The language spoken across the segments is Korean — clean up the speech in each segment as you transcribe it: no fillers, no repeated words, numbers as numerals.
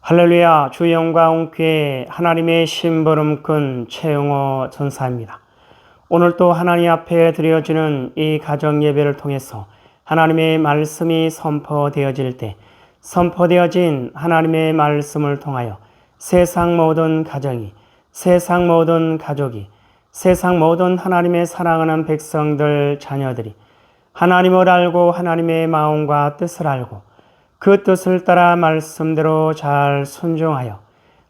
할렐루야. 주 영광교회 하나님의 심부름꾼 최영호 전사입니다. 오늘 또 하나님 앞에 드려지는 이 가정 예배를 통해서 하나님의 말씀이 선포되어질 때 선포되어진 하나님의 말씀을 통하여 세상 모든 가정이, 세상 모든 가족이, 세상 모든 하나님의 사랑하는 백성들 자녀들이 하나님을 알고 하나님의 마음과 뜻을 알고 그 뜻을 따라 말씀대로 잘 순종하여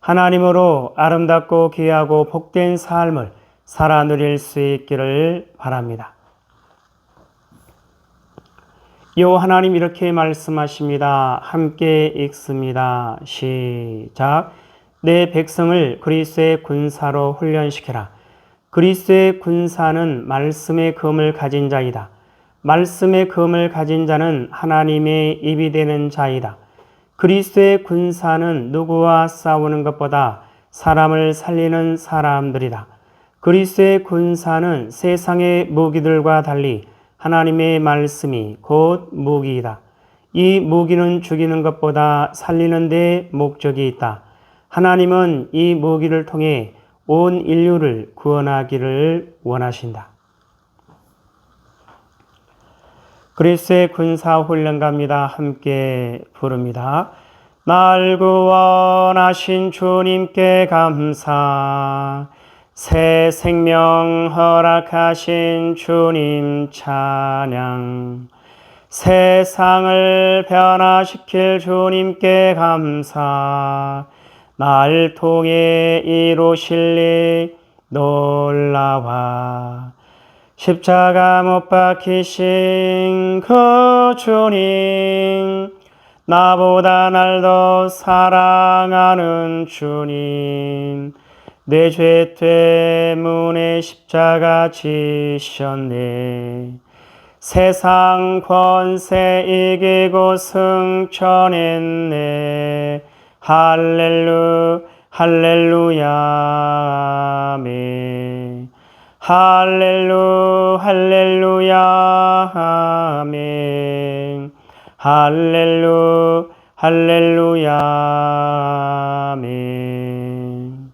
하나님으로 아름답고 귀하고 복된 삶을 살아 누릴 수 있기를 바랍니다. 요 하나님 이렇게 말씀하십니다. 함께 읽습니다. 시작. 내 백성을 그리스도의 군사로 훈련시켜라. 그리스도의 군사는 말씀의 검을 가진 자이다. 말씀의 검을 가진 자는 하나님의 입이 되는 자이다. 그리스도의 군사는 누구와 싸우는 것보다 사람을 살리는 사람들이다. 그리스도의 군사는 세상의 무기들과 달리 하나님의 말씀이 곧 무기이다. 이 무기는 죽이는 것보다 살리는 데 목적이 있다. 하나님은 이 무기를 통해 온 인류를 구원하기를 원하신다. 그리스도의 군사훈련갑니다. 함께 부릅니다. 날 구원하신 주님께 감사, 새 생명 허락하신 주님 찬양, 세상을 변화시킬 주님께 감사, 날 통해 이루실 일 놀라와 십자가 못 박히신 그 주님, 나보다 날 더 사랑하는 주님, 내 죄 때문에 십자가 지셨네. 세상 권세 이기고 승천했네. 할렐루야 아멘. 할렐루야 아멘. 할렐루야 아멘.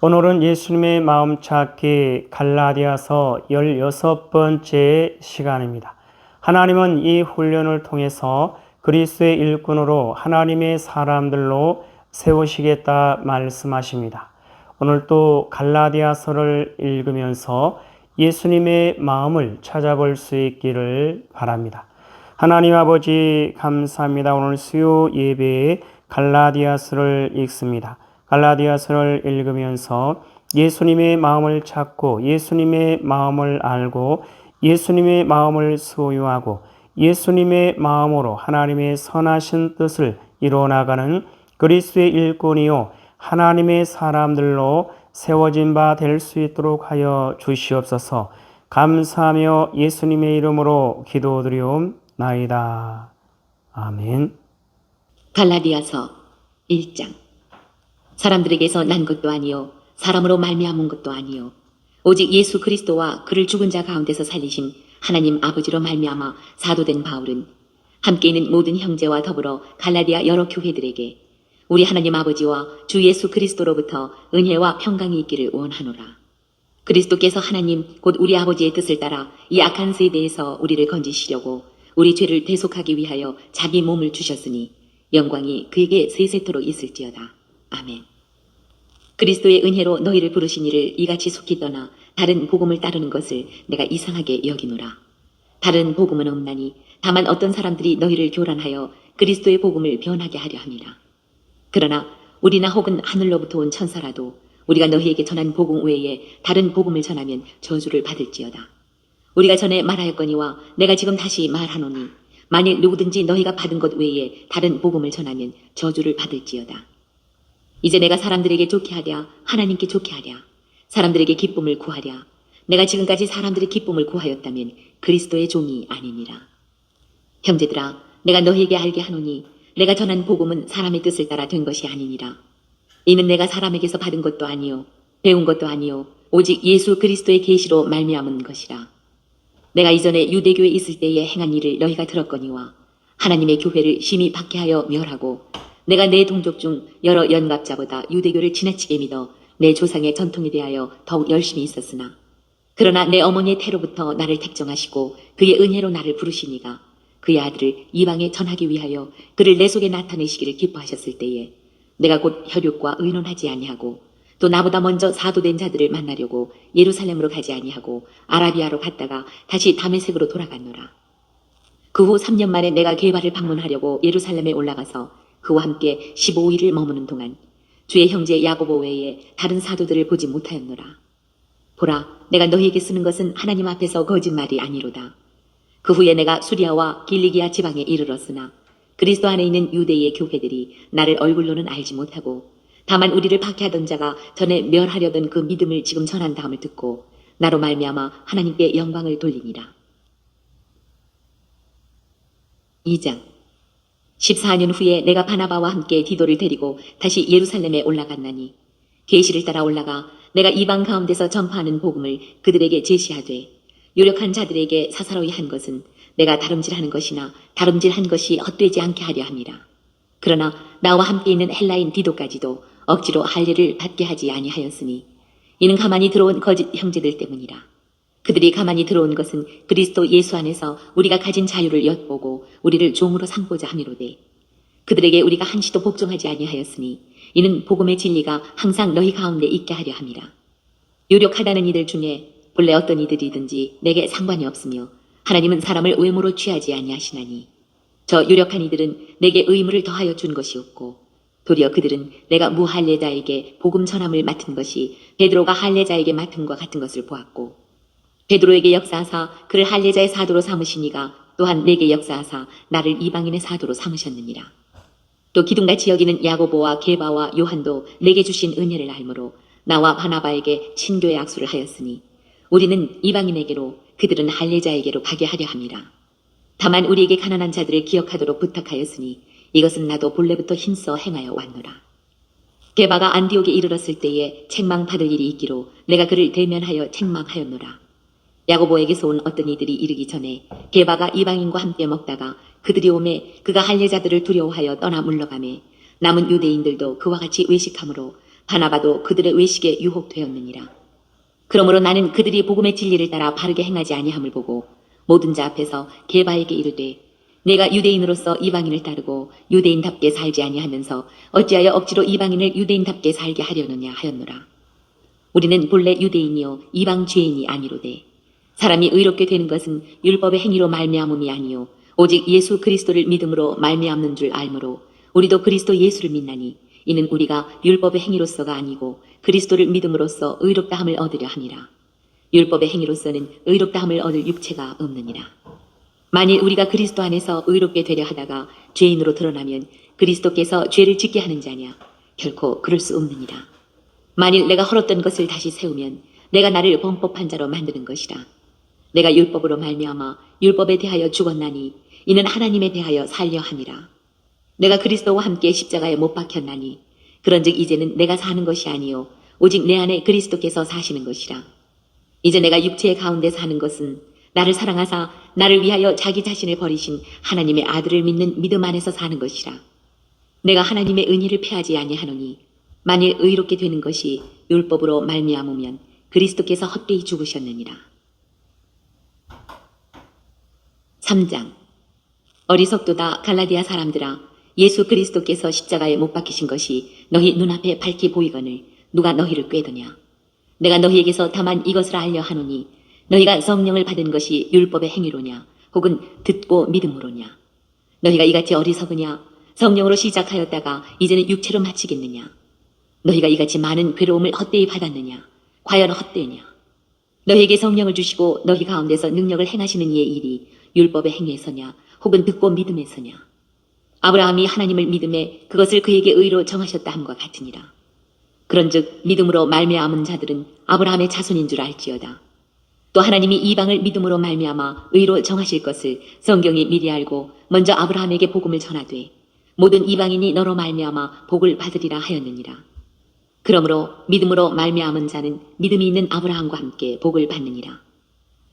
오늘은 예수님의 마음 찾기 갈라디아서 16번째 시간입니다. 하나님은 이 훈련을 통해서 그리스도의 일꾼으로 하나님의 사람들로 세우시겠다 말씀하십니다. 오늘 또 갈라디아서를 읽으면서 예수님의 마음을 찾아볼 수 있기를 바랍니다. 하나님 아버지 감사합니다. 오늘 수요 예배에 갈라디아서를 읽습니다. 갈라디아서를 읽으면서 예수님의 마음을 찾고 예수님의 마음을 알고 예수님의 마음을 소유하고 예수님의 마음으로 하나님의 선하신 뜻을 이루어나가는 그리스도의 일꾼이요 하나님의 사람들로 세워진 바 될 수 있도록 하여 주시옵소서. 감사하며 예수님의 이름으로 기도드리옵나이다. 아멘. 갈라디아서 1장. 사람들에게서 난 것도 아니요 사람으로 말미암은 것도 아니요 오직 예수 그리스도와 그를 죽은 자 가운데서 살리신 하나님 아버지로 말미암아 사도된 바울은 함께 있는 모든 형제와 더불어 갈라디아 여러 교회들에게 우리 하나님 아버지와 주 예수 그리스도로부터 은혜와 평강이 있기를 원하노라. 그리스도께서 하나님 곧 우리 아버지의 뜻을 따라 이 악한 세대에서 우리를 건지시려고 우리 죄를 대속하기 위하여 자기 몸을 주셨으니 영광이 그에게 세세토록 있을지어다. 아멘. 그리스도의 은혜로 너희를 부르신 이를 이같이 속히 떠나 다른 복음을 따르는 것을 내가 이상하게 여기노라. 다른 복음은 없나니 다만 어떤 사람들이 너희를 교란하여 그리스도의 복음을 변하게 하려 함이라. 그러나 우리나 혹은 하늘로부터 온 천사라도 우리가 너희에게 전한 복음 외에 다른 복음을 전하면 저주를 받을지어다. 우리가 전에 말하였거니와 내가 지금 다시 말하노니 만일 누구든지 너희가 받은 것 외에 다른 복음을 전하면 저주를 받을지어다. 이제 내가 사람들에게 좋게 하랴 하나님께 좋게 하랴 사람들에게 기쁨을 구하랴 내가 지금까지 사람들의 기쁨을 구하였다면 그리스도의 종이 아니니라. 형제들아 내가 너희에게 알게 하노니 내가 전한 복음은 사람의 뜻을 따라 된 것이 아니니라. 이는 내가 사람에게서 받은 것도 아니요 배운 것도 아니요 오직 예수 그리스도의 계시로 말미암은 것이라. 내가 이전에 유대교에 있을 때에 행한 일을 너희가 들었거니와 하나님의 교회를 심히 박해하여 멸하고 내가 내 동족 중 여러 연갑자보다 유대교를 지나치게 믿어 내 조상의 전통에 대하여 더욱 열심히 있었으나 그러나 내 어머니의 태로부터 나를 택정하시고 그의 은혜로 나를 부르시니가 그의 아들을 이방에 전하기 위하여 그를 내 속에 나타내시기를 기뻐하셨을 때에 내가 곧 혈육과 의논하지 아니하고 또 나보다 먼저 사도된 자들을 만나려고 예루살렘으로 가지 아니하고 아라비아로 갔다가 다시 다메섹으로 돌아갔노라. 그 후 3년 만에 내가 게바를 방문하려고 예루살렘에 올라가서 그와 함께 15일을 머무는 동안 주의 형제 야고보 외에 다른 사도들을 보지 못하였노라. 보라, 내가 너희에게 쓰는 것은 하나님 앞에서 거짓말이 아니로다. 그 후에 내가 수리아와 길리기아 지방에 이르렀으나 그리스도 안에 있는 유대의 교회들이 나를 얼굴로는 알지 못하고 다만 우리를 박해하던 자가 전에 멸하려던 그 믿음을 지금 전한다함을 듣고 나로 말미암아 하나님께 영광을 돌리니라. 2장 14년 후에 내가 바나바와 함께 디도를 데리고 다시 예루살렘에 올라갔나니 계시를 따라 올라가 내가 이방 가운데서 전파하는 복음을 그들에게 제시하되 유력한 자들에게 사사로이 한 것은 내가 다름질하는 것이나 다름질한 것이 헛되지 않게 하려 함이라. 그러나 나와 함께 있는 헬라인 디도까지도 억지로 할례를 받게 하지 아니하였으니 이는 가만히 들어온 거짓 형제들 때문이라. 그들이 가만히 들어온 것은 그리스도 예수 안에서 우리가 가진 자유를 엿보고 우리를 종으로 삼고자 함이로되 그들에게 우리가 한시도 복종하지 아니하였으니 이는 복음의 진리가 항상 너희 가운데 있게 하려 함이라. 유력하다는 이들 중에 본래 어떤 이들이든지 내게 상관이 없으며 하나님은 사람을 외모로 취하지 아니하시나니 저 유력한 이들은 내게 의무를 더하여 준 것이 없고 도리어 그들은 내가 무할례자에게 복음 전함을 맡은 것이 베드로가 할례자에게 맡음과 같은 것을 보았고 베드로에게 역사하사 그를 할례자의 사도로 삼으시니가 또한 내게 역사하사 나를 이방인의 사도로 삼으셨느니라. 또 기둥같이 여기는 야고보와 게바와 요한도 내게 주신 은혜를 알므로 나와 바나바에게 친교의 악수를 하였으니 우리는 이방인에게로 그들은 할례자에게로 가게 하려 함이라. 다만 우리에게 가난한 자들을 기억하도록 부탁하였으니 이것은 나도 본래부터 힘써 행하여 왔노라. 게바가 안디옥에 이르렀을 때에 책망받을 일이 있기로 내가 그를 대면하여 책망하였노라. 야고보에게서 온 어떤 이들이 이르기 전에 게바가 이방인과 함께 먹다가 그들이 오매 그가 할례자들을 두려워하여 떠나 물러가매 남은 유대인들도 그와 같이 외식함으로 바나바도 그들의 외식에 유혹되었느니라. 그러므로 나는 그들이 복음의 진리를 따라 바르게 행하지 아니함을 보고 모든 자 앞에서 게바에게 이르되 내가 유대인으로서 이방인을 따르고 유대인답게 살지 아니하면서 어찌하여 억지로 이방인을 유대인답게 살게 하려느냐 하였노라. 우리는 본래 유대인이요 이방 죄인이 아니로되 사람이 의롭게 되는 것은 율법의 행위로 말미암음이 아니요 오직 예수 그리스도를 믿음으로 말미암는 줄 알므로 우리도 그리스도 예수를 믿나니 이는 우리가 율법의 행위로서가 아니고 그리스도를 믿음으로써 의롭다함을 얻으려 함이라. 율법의 행위로서는 의롭다함을 얻을 육체가 없느니라. 만일 우리가 그리스도 안에서 의롭게 되려 하다가 죄인으로 드러나면 그리스도께서 죄를 짓게 하는 자냐? 결코 그럴 수 없느니라. 만일 내가 헐었던 것을 다시 세우면 내가 나를 범법한 자로 만드는 것이라. 내가 율법으로 말미암아 율법에 대하여 죽었나니 이는 하나님에 대하여 살려 함이라. 내가 그리스도와 함께 십자가에 못 박혔나니 그런즉 이제는 내가 사는 것이 아니요 오직 내 안에 그리스도께서 사시는 것이라. 이제 내가 육체의 가운데 사는 것은 나를 사랑하사 나를 위하여 자기 자신을 버리신 하나님의 아들을 믿는 믿음 안에서 사는 것이라. 내가 하나님의 은혜를 패하지 아니하노니 만일 의롭게 되는 것이 율법으로 말미암으면 그리스도께서 헛되이 죽으셨느니라. 3장 어리석도다 갈라디아 사람들아 예수 그리스도께서 십자가에 못 박히신 것이 너희 눈앞에 밝히 보이거늘 누가 너희를 꾀더냐. 내가 너희에게서 다만 이것을 알려 하노니 너희가 성령을 받은 것이 율법의 행위로냐 혹은 듣고 믿음으로냐. 너희가 이같이 어리석으냐. 성령으로 시작하였다가 이제는 육체로 마치겠느냐. 너희가 이같이 많은 괴로움을 헛되이 받았느냐. 과연 헛되냐. 너희에게 성령을 주시고 너희 가운데서 능력을 행하시는 이의 일이 율법의 행위에서냐 혹은 듣고 믿음에서냐. 아브라함이 하나님을 믿음에 그것을 그에게 의로 정하셨다 함과 같으니라. 그런즉 믿음으로 말미암은 자들은 아브라함의 자손인 줄 알지어다. 또 하나님이 이방을 믿음으로 말미암아 의로 정하실 것을 성경이 미리 알고 먼저 아브라함에게 복음을 전하되 모든 이방인이 너로 말미암아 복을 받으리라 하였느니라. 그러므로 믿음으로 말미암은 자는 믿음이 있는 아브라함과 함께 복을 받느니라.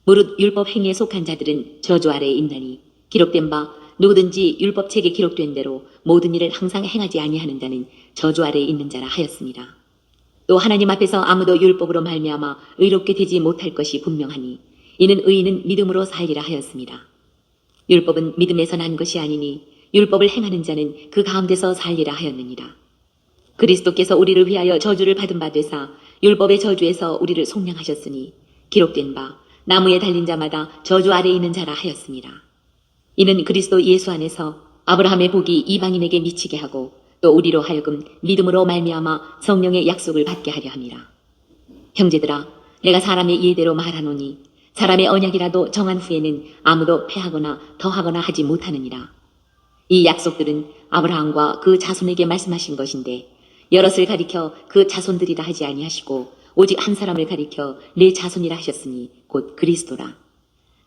무릇 율법 행위에 속한 자들은 저주 아래에 있나니 기록된 바 누구든지 율법책에 기록된 대로 모든 일을 항상 행하지 아니하는 자는 저주 아래에 있는 자라 하였습니다. 또 하나님 앞에서 아무도 율법으로 말미암아 의롭게 되지 못할 것이 분명하니 이는 의인은 믿음으로 살리라 하였습니다. 율법은 믿음에서 난 것이 아니니 율법을 행하는 자는 그 가운데서 살리라 하였느니라. 그리스도께서 우리를 위하여 저주를 받은 바 되사 율법의 저주에서 우리를 속량하셨으니 기록된 바 나무에 달린 자마다 저주 아래에 있는 자라 하였습니다. 이는 그리스도 예수 안에서 아브라함의 복이 이방인에게 미치게 하고 또 우리로 하여금 믿음으로 말미암아 성령의 약속을 받게 하려 함이라. 형제들아, 내가 사람의 예대로 말하노니 사람의 언약이라도 정한 후에는 아무도 패하거나 더하거나 하지 못하느니라. 이 약속들은 아브라함과 그 자손에게 말씀하신 것인데 여럿을 가리켜 그 자손들이라 하지 아니하시고 오직 한 사람을 가리켜 내 자손이라 하셨으니 곧 그리스도라.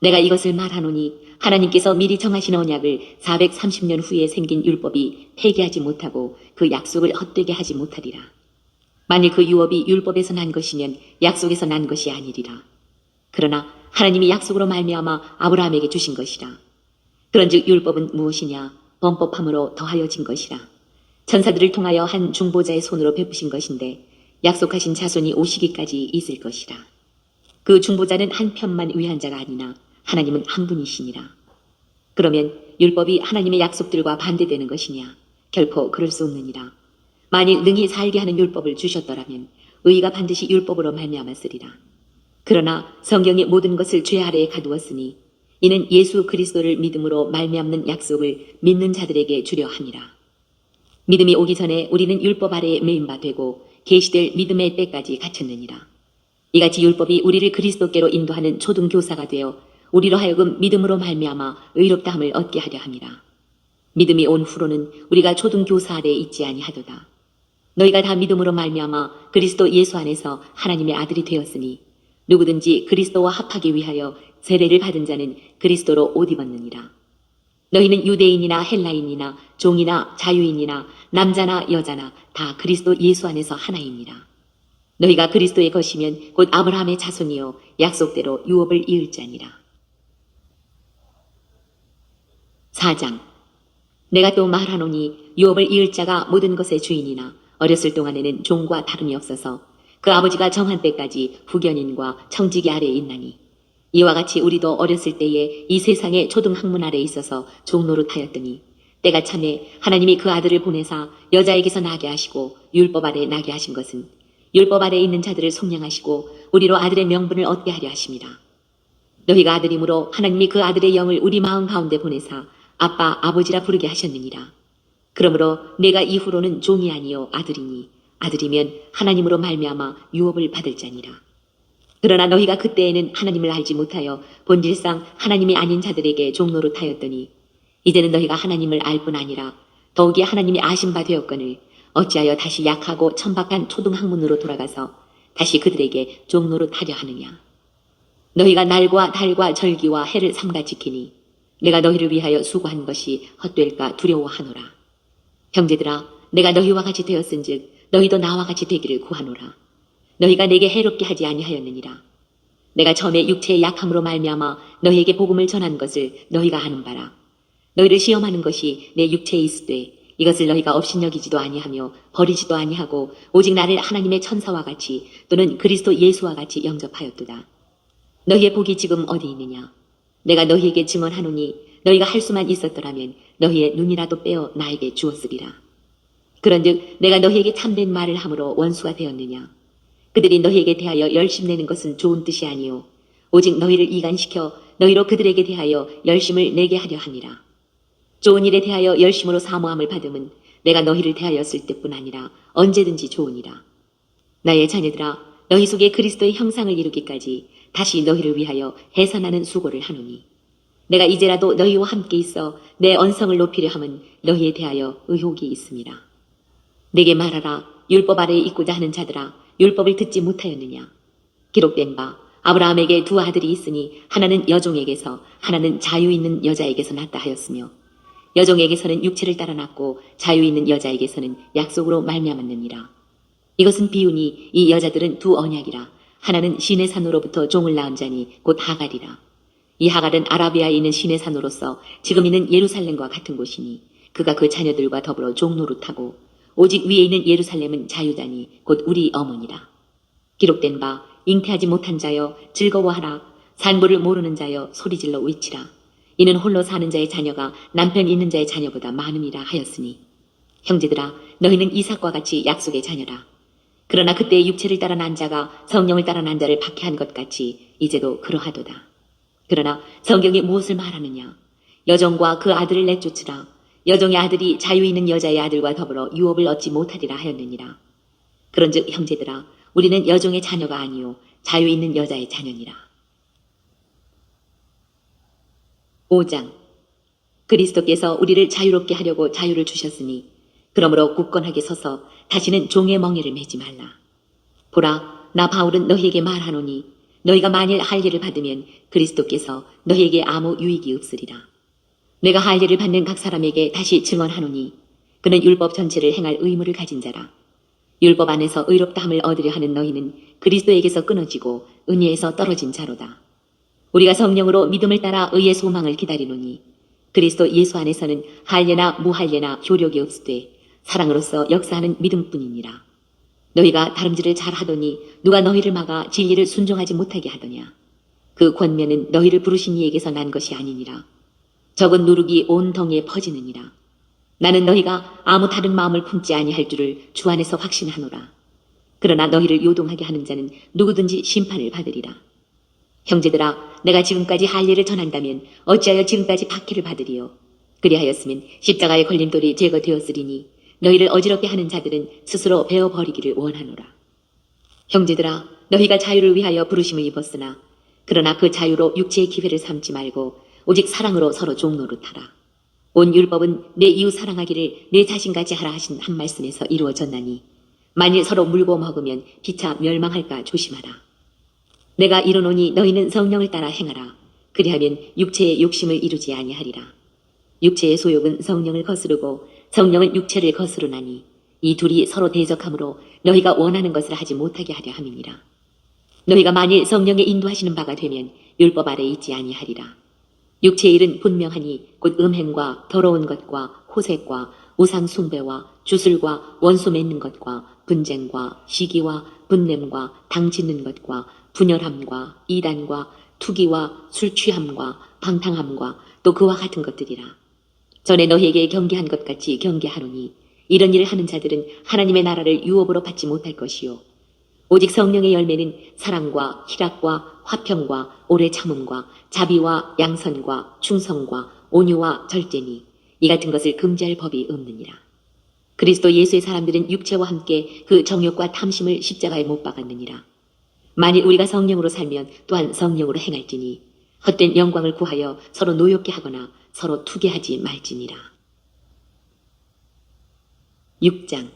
내가 이것을 말하노니 하나님께서 미리 정하신 언약을 430년 후에 생긴 율법이 폐기하지 못하고 그 약속을 헛되게 하지 못하리라. 만일 그 유업이 율법에서 난 것이면 약속에서 난 것이 아니리라. 그러나 하나님이 약속으로 말미암아 아브라함에게 주신 것이라. 그런즉 율법은 무엇이냐? 범법함으로 더하여진 것이라. 천사들을 통하여 한 중보자의 손으로 베푸신 것인데 약속하신 자손이 오시기까지 있을 것이라. 그 중보자는 한 편만 위한 자가 아니나 하나님은 한 분이시니라. 그러면 율법이 하나님의 약속들과 반대되는 것이냐? 결코 그럴 수 없느니라. 만일 능히 살게 하는 율법을 주셨더라면 의가 반드시 율법으로 말미암았으리라. 그러나 성경이 모든 것을 죄 아래에 가두었으니 이는 예수 그리스도를 믿음으로 말미암는 약속을 믿는 자들에게 주려 함이라. 믿음이 오기 전에 우리는 율법 아래에 매인 바 되고 계시될 믿음의 때까지 갇혔느니라. 이같이 율법이 우리를 그리스도께로 인도하는 초등교사가 되어 우리로 하여금 믿음으로 말미암아 의롭다함을 얻게 하려 함이라. 믿음이 온 후로는 우리가 초등교사 아래에 있지 아니하도다. 너희가 다 믿음으로 말미암아 그리스도 예수 안에서 하나님의 아들이 되었으니 누구든지 그리스도와 합하기 위하여 세례를 받은 자는 그리스도로 옷 입었느니라. 너희는 유대인이나 헬라인이나 종이나 자유인이나 남자나 여자나 다 그리스도 예수 안에서 하나이니라. 너희가 그리스도의 것이면 곧 아브라함의 자손이요 약속대로 유업을 이을 자니라. 4장. 내가 또 말하노니 유업을 이을 자가 모든 것의 주인이나 어렸을 동안에는 종과 다름이 없어서 그 아버지가 정한 때까지 후견인과 청지기 아래에 있나니 이와 같이 우리도 어렸을 때에 이 세상의 초등학문 아래에 있어서 종노릇하였더니 때가 참에 하나님이 그 아들을 보내사 여자에게서 나게 하시고 율법 아래 나게 하신 것은 율법 아래에 있는 자들을 속량하시고 우리로 아들의 명분을 얻게 하려 하심이라. 너희가 아들이므로 하나님이 그 아들의 영을 우리 마음 가운데 보내사 아빠 아버지라 부르게 하셨느니라. 그러므로 내가 이후로는 종이 아니요 아들이니 아들이면 하나님으로 말미암아 유업을 받을 자니라. 그러나 너희가 그때에는 하나님을 알지 못하여 본질상 하나님이 아닌 자들에게 종노릇하였더니 이제는 너희가 하나님을 알 뿐 아니라 더욱이 하나님이 아신 바 되었거늘 어찌하여 다시 약하고 천박한 초등학문으로 돌아가서 다시 그들에게 종노릇하려 하느냐. 너희가 날과 달과 절기와 해를 삼가 지키니 내가 너희를 위하여 수고한 것이 헛될까 두려워하노라. 형제들아, 내가 너희와 같이 되었은즉 너희도 나와 같이 되기를 구하노라. 너희가 내게 해롭게 하지 아니하였느니라. 내가 처음에 육체의 약함으로 말미암아 너희에게 복음을 전한 것을 너희가 아는 바라. 너희를 시험하는 것이 내 육체에 있으되 이것을 너희가 업신여기지도 아니하며 버리지도 아니하고 오직 나를 하나님의 천사와 같이 또는 그리스도 예수와 같이 영접하였도다. 너희의 복이 지금 어디 있느냐? 내가 너희에게 증언하노니 너희가 할 수만 있었더라면 너희의 눈이라도 빼어 나에게 주었으리라. 그런즉 내가 너희에게 참된 말을 함으로 원수가 되었느냐? 그들이 너희에게 대하여 열심내는 것은 좋은 뜻이 아니요 오직 너희를 이간시켜 너희로 그들에게 대하여 열심을 내게 하려 함이라. 좋은 일에 대하여 열심으로 사모함을 받음은 내가 너희를 대하였을 때뿐 아니라 언제든지 좋으니라. 나의 자녀들아, 너희 속에 그리스도의 형상을 이루기까지 다시 너희를 위하여 해산하는 수고를 하노니 내가 이제라도 너희와 함께 있어 내 언성을 높이려 함은 너희에 대하여 의혹이 있음이라. 내게 말하라. 율법 아래에 있고자 하는 자들아, 율법을 듣지 못하였느냐? 기록된 바 아브라함에게 두 아들이 있으니 하나는 여종에게서 하나는 자유 있는 여자에게서 났다 하였으며 여종에게서는 육체를 따라 났고 자유 있는 여자에게서는 약속으로 말미암았느니라. 이것은 비유니 이 여자들은 두 언약이라. 하나는 시내산으로부터 종을 낳은 자니 곧 하갈이라. 이 하갈은 아라비아에 있는 신의 산으로서 지금 있는 예루살렘과 같은 곳이니 그가 그 자녀들과 더불어 종노릇하고 오직 위에 있는 예루살렘은 자유다니 곧 우리 어머니라. 기록된 바 잉태하지 못한 자여 즐거워하라. 산부를 모르는 자여 소리질러 외치라. 이는 홀로 사는 자의 자녀가 남편 있는 자의 자녀보다 많음이라 하였으니 형제들아 너희는 이삭과 같이 약속의 자녀라. 그러나 그때 육체를 따라 난 자가 성령을 따라 난 자를 박해한 것 같이 이제도 그러하도다. 그러나 성경이 무엇을 말하느냐? 여종과 그 아들을 내쫓으라. 여종의 아들이 자유 있는 여자의 아들과 더불어 유업을 얻지 못하리라 하였느니라. 그런즉 형제들아 우리는 여종의 자녀가 아니요 자유 있는 여자의 자녀니라. 5장 그리스도께서 우리를 자유롭게 하려고 자유를 주셨으니 그러므로 굳건하게 서서 다시는 종의 멍에를 매지 말라. 보라 나 바울은 너희에게 말하노니 너희가 만일 할례를 받으면 그리스도께서 너희에게 아무 유익이 없으리라. 내가 할례를 받는 각 사람에게 다시 증언하노니 그는 율법 전체를 행할 의무를 가진 자라. 율법 안에서 의롭다함을 얻으려 하는 너희는 그리스도에게서 끊어지고 은혜에서 떨어진 자로다. 우리가 성령으로 믿음을 따라 의의 소망을 기다리노니 그리스도 예수 안에서는 할례나 무할례나 효력이 없으되 사랑으로서 역사하는 믿음뿐이니라. 너희가 다름질을 잘하더니 누가 너희를 막아 진리를 순종하지 못하게 하더냐. 그 권면은 너희를 부르신 이에게서 난 것이 아니니라. 적은 누룩이 온 덩이에 퍼지느니라. 나는 너희가 아무 다른 마음을 품지 아니할 줄을 주 안에서 확신하노라. 그러나 너희를 요동하게 하는 자는 누구든지 심판을 받으리라. 형제들아 내가 지금까지 할례를 전한다면 어찌하여 지금까지 박해를 받으리요. 그리하였으면 십자가의 걸림돌이 제거되었으리니 너희를 어지럽게 하는 자들은 스스로 베어버리기를 원하노라. 형제들아 너희가 자유를 위하여 부르심을 입었으나 그러나 그 자유로 육체의 기회를 삼지 말고 오직 사랑으로 서로 종노릇하라. 온 율법은 내 이웃 사랑하기를 내 자신같이 하라 하신 한 말씀에서 이루어졌나니 만일 서로 물고 먹으면 피차 멸망할까 조심하라. 내가 이르노니 너희는 성령을 따라 행하라. 그리하면 육체의 욕심을 이루지 아니하리라. 육체의 소욕은 성령을 거스르고 성령은 육체를 거스르나니 이 둘이 서로 대적하므로 너희가 원하는 것을 하지 못하게 하려 함이니라. 너희가 만일 성령의 인도하시는 바가 되면 율법 아래 있지 아니하리라. 육체의 일은 분명하니 곧 음행과 더러운 것과 호색과 우상 숭배와 주술과 원수 맺는 것과 분쟁과 시기와 분냄과 당 짓는 것과 분열함과 이단과 투기와 술 취함과 방탕함과 또 그와 같은 것들이라. 전에 너희에게 경계한 것 같이 경계하노니 이런 일을 하는 자들은 하나님의 나라를 유업으로 받지 못할 것이요 오직 성령의 열매는 사랑과 희락과 화평과 오래 참음과 자비와 양선과 충성과 온유와 절제니 이 같은 것을 금지할 법이 없느니라. 그리스도 예수의 사람들은 육체와 함께 그 정욕과 탐심을 십자가에 못 박았느니라. 만일 우리가 성령으로 살면 또한 성령으로 행할지니 헛된 영광을 구하여 서로 노엽게 하거나 서로 투게하지 말지니라. 6장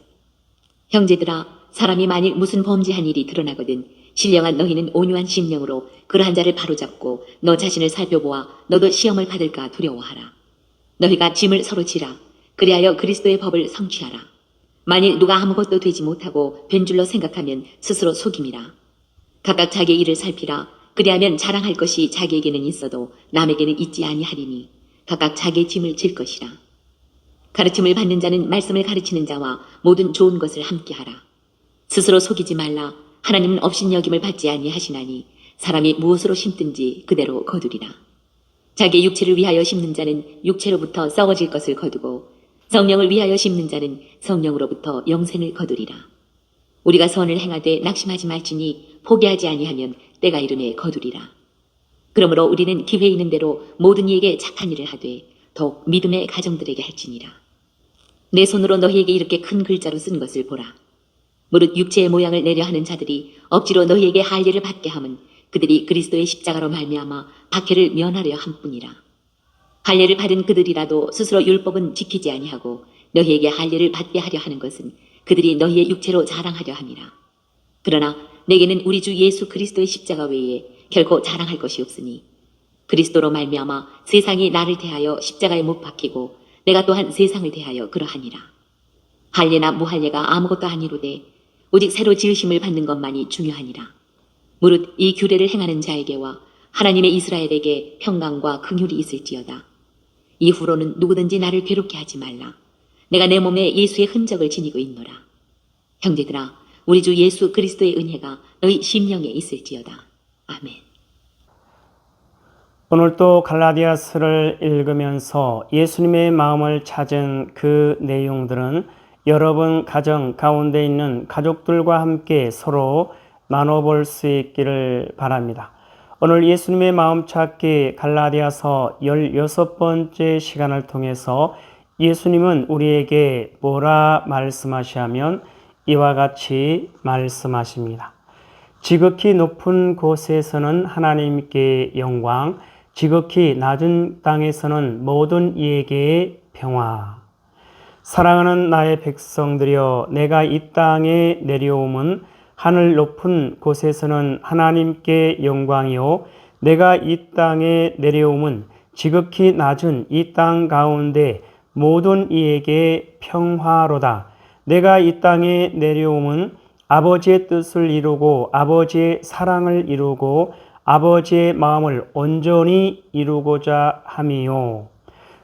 형제들아 사람이 만일 무슨 범죄한 일이 드러나거든 신령한 너희는 온유한 심령으로 그러한 자를 바로잡고 너 자신을 살펴보아 너도 시험을 받을까 두려워하라. 너희가 짐을 서로 지라. 그리하여 그리스도의 법을 성취하라. 만일 누가 아무것도 되지 못하고 된 줄로 생각하면 스스로 속임이라. 각각 자기의 일을 살피라. 그리하면 자랑할 것이 자기에게는 있어도 남에게는 있지 아니하리니 각각 자기의 짐을 질 것이라. 가르침을 받는 자는 말씀을 가르치는 자와 모든 좋은 것을 함께하라. 스스로 속이지 말라. 하나님은 업신여김을 받지 아니하시나니 사람이 무엇으로 심든지 그대로 거두리라. 자기 육체를 위하여 심는 자는 육체로부터 썩어질 것을 거두고 성령을 위하여 심는 자는 성령으로부터 영생을 거두리라. 우리가 선을 행하되 낙심하지 말지니 포기하지 아니하면 때가 이름에 거두리라. 그러므로 우리는 기회 있는 대로 모든 이에게 착한 일을 하되 더욱 믿음의 가정들에게 할지니라. 내 손으로 너희에게 이렇게 큰 글자로 쓴 것을 보라. 무릇 육체의 모양을 내려 하는 자들이 억지로 너희에게 할례를 받게 함은 그들이 그리스도의 십자가로 말미암아 박해를 면하려 함뿐이라. 할례를 받은 그들이라도 스스로 율법은 지키지 아니하고 너희에게 할례를 받게 하려 하는 것은 그들이 너희의 육체로 자랑하려 함이라. 그러나 내게는 우리 주 예수 그리스도의 십자가 외에 결코 자랑할 것이 없으니 그리스도로 말미암아 세상이 나를 대하여 십자가에 못 박히고 내가 또한 세상을 대하여 그러하니라. 할례나 무할례가 아무것도 아니로되 오직 새로 지으심을 받는 것만이 중요하니라. 무릇 이 규례를 행하는 자에게와 하나님의 이스라엘에게 평강과 긍휼이 있을지어다. 이후로는 누구든지 나를 괴롭게 하지 말라. 내가 내 몸에 예수의 흔적을 지니고 있노라. 형제들아, 우리 주 예수 그리스도의 은혜가 너희 심령에 있을지어다. 아멘. 오늘도 갈라디아서를 읽으면서 예수님의 마음을 찾은 그 내용들은 여러분 가정 가운데 있는 가족들과 함께 서로 나눠볼 수 있기를 바랍니다. 오늘 예수님의 마음 찾기 갈라디아서 16번째 시간을 통해서 예수님은 우리에게 뭐라 말씀하시냐면 이와 같이 말씀하십니다. 지극히 높은 곳에서는 하나님께 영광, 지극히 낮은 땅에서는 모든 이에게 평화. 사랑하는 나의 백성들이여, 내가 이 땅에 내려옴은 하늘 높은 곳에서는 하나님께 영광이요, 내가 이 땅에 내려옴은 지극히 낮은 이 땅 가운데 모든 이에게 평화로다. 내가 이 땅에 내려옴은 아버지의 뜻을 이루고 아버지의 사랑을 이루고 아버지의 마음을 온전히 이루고자 함이요.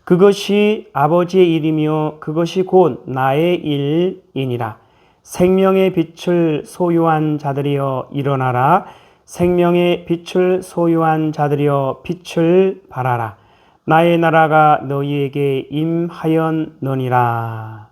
그것이 아버지의 일이며 그것이 곧 나의 일이니라. 생명의 빛을 소유한 자들이여 일어나라. 생명의 빛을 소유한 자들이여 빛을 발하라. 나의 나라가 너희에게 임하였느니라.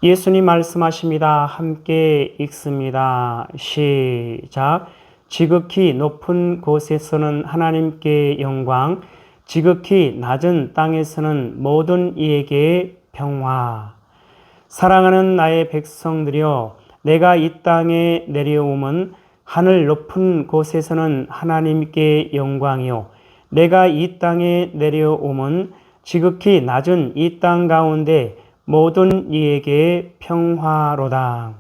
예수님 말씀하십니다. 함께 읽습니다. 시작. 지극히 높은 곳에서는 하나님께 영광, 지극히 낮은 땅에서는 모든 이에게 평화. 사랑하는 나의 백성들이여, 내가 이 땅에 내려옴은 하늘 높은 곳에서는 하나님께 영광이요, 내가 이 땅에 내려옴은 지극히 낮은 이 땅 가운데 모든 이에게 평화로다.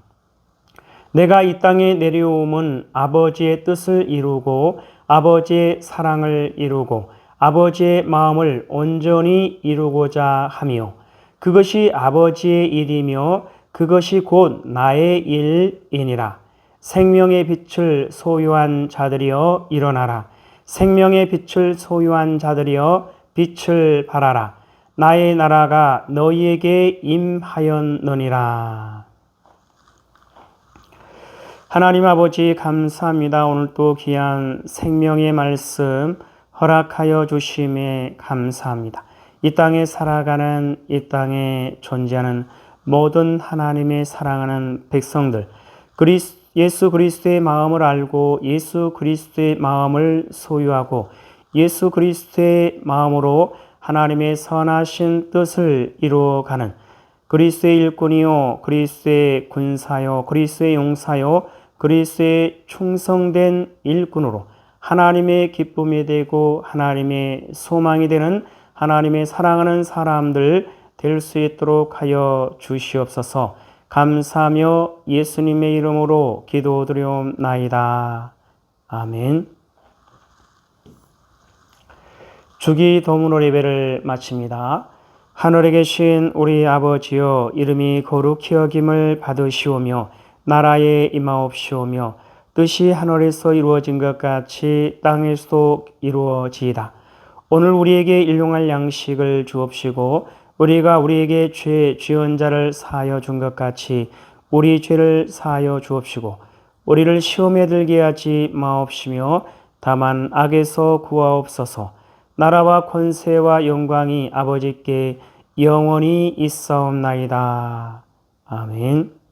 내가 이 땅에 내려옴은 아버지의 뜻을 이루고 아버지의 사랑을 이루고 아버지의 마음을 온전히 이루고자 하며 그것이 아버지의 일이며 그것이 곧 나의 일이니라. 생명의 빛을 소유한 자들이여 일어나라. 생명의 빛을 소유한 자들이여 빛을 발하라. 나의 나라가 너희에게 임하였느니라. 하나님 아버지 감사합니다. 오늘 또 귀한 생명의 말씀 허락하여 주심에 감사합니다. 이 땅에 살아가는, 이 땅에 존재하는 모든 하나님의 사랑하는 백성들, 예수 그리스도의 마음을 알고 예수 그리스도의 마음을 소유하고 예수 그리스도의 마음으로 하나님의 선하신 뜻을 이루어가는 그리스도의 일꾼이요, 그리스도의 군사요, 그리스도의 용사요, 그리스도의 충성된 일꾼으로 하나님의 기쁨이 되고 하나님의 소망이 되는 하나님의 사랑하는 사람들 될 수 있도록 하여 주시옵소서. 감사하며 예수님의 이름으로 기도드리옵나이다. 아멘. 주기 도문호 예배를 마칩니다. 하늘에 계신 우리 아버지여, 이름이 거룩히 여김을 받으시오며 나라에 임하옵시오며 뜻이 하늘에서 이루어진 것 같이 땅에서도 이루어지이다. 오늘 우리에게 일용할 양식을 주옵시고 우리가 우리에게 죄 지은 자를 사하여 준 것 같이 우리 죄를 사하여 주옵시고 우리를 시험에 들게 하지 마옵시며 다만 악에서 구하옵소서. 나라와 권세와 영광이 아버지께 영원히 있사옵나이다. 아멘.